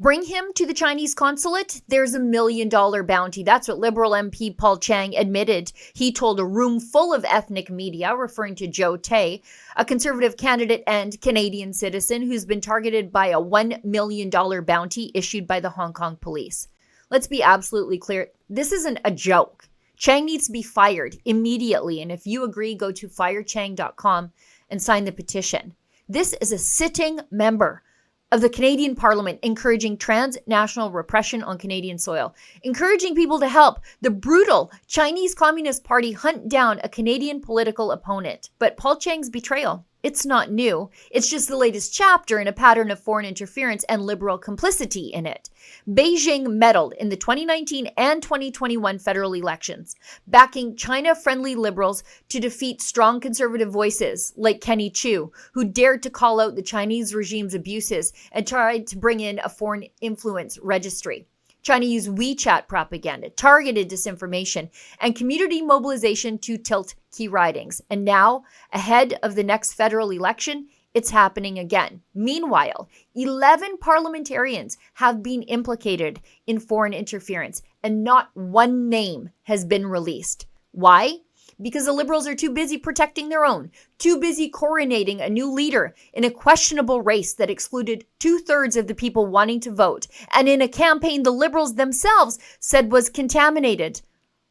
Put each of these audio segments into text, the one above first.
Bring him to the Chinese consulate, there's $1 million bounty. That's what Liberal MP Paul Chiang admitted. He told a room full of ethnic media, referring to Joe Tay, a Conservative candidate and Canadian citizen who's been targeted by a $1 million bounty issued by the Hong Kong police. Let's be absolutely clear. This isn't a joke. Chiang needs to be fired immediately. And if you agree, go to firechang.com and sign the petition. This is a sitting member of the Canadian Parliament encouraging transnational repression on Canadian soil, encouraging people to help the brutal Chinese Communist Party hunt down a Canadian political opponent. But Paul Chiang's betrayal, it's not new. It's just the latest chapter in a pattern of foreign interference and liberal complicity in it. Beijing meddled in the 2019 and 2021 federal elections, backing China-friendly liberals to defeat strong conservative voices like Kenny Chiu, who dared to call out the Chinese regime's abuses and tried to bring in a foreign influence registry. China used WeChat propaganda, targeted disinformation, and community mobilization to tilt key ridings. And now, ahead of the next federal election, it's happening again. Meanwhile, 11 parliamentarians have been implicated in foreign interference, and not one name has been released. Why? Because the Liberals are too busy protecting their own, too busy coronating a new leader in a questionable race that excluded 2/3 of the people wanting to vote, and in a campaign the Liberals themselves said was contaminated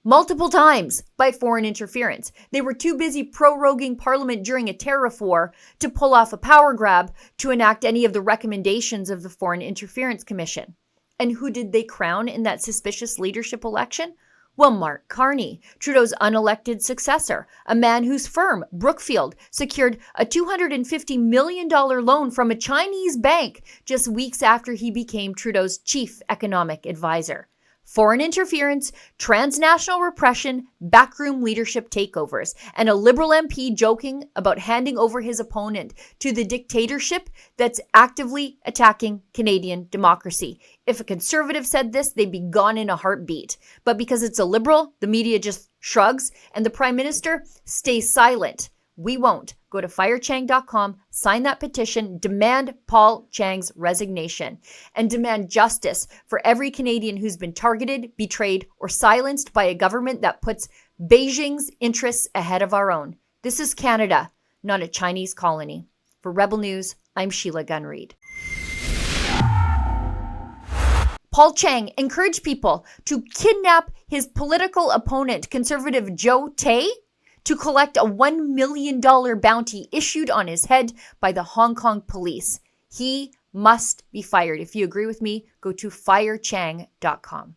multiple times by foreign interference. They were too busy proroguing Parliament during a tariff war to pull off a power grab to enact any of the recommendations of the Foreign Interference Commission. And who did they crown in that suspicious leadership election? Well, Mark Carney, Trudeau's unelected successor, a man whose firm, Brookfield, secured a $250 million loan from a Chinese bank just weeks after he became Trudeau's chief economic advisor. Foreign interference, transnational repression, backroom leadership takeovers, and a Liberal MP joking about handing over his opponent to the dictatorship that's actively attacking Canadian democracy. If a Conservative said this, they'd be gone in a heartbeat. But because it's a Liberal, the media just shrugs, and the Prime Minister stays silent. We won't. Go to firechang.com, sign that petition, demand Paul Chiang's resignation, and demand justice for every Canadian who's been targeted, betrayed, or silenced by a government that puts Beijing's interests ahead of our own. This is Canada, not a Chinese colony. For Rebel News, I'm Sheila Gunn-Reid. Paul Chiang encouraged people to kidnap his political opponent, Conservative Joe Tay, to collect a $1 million bounty issued on his head by the Hong Kong police. He must be fired. If you agree with me, go to firechang.com.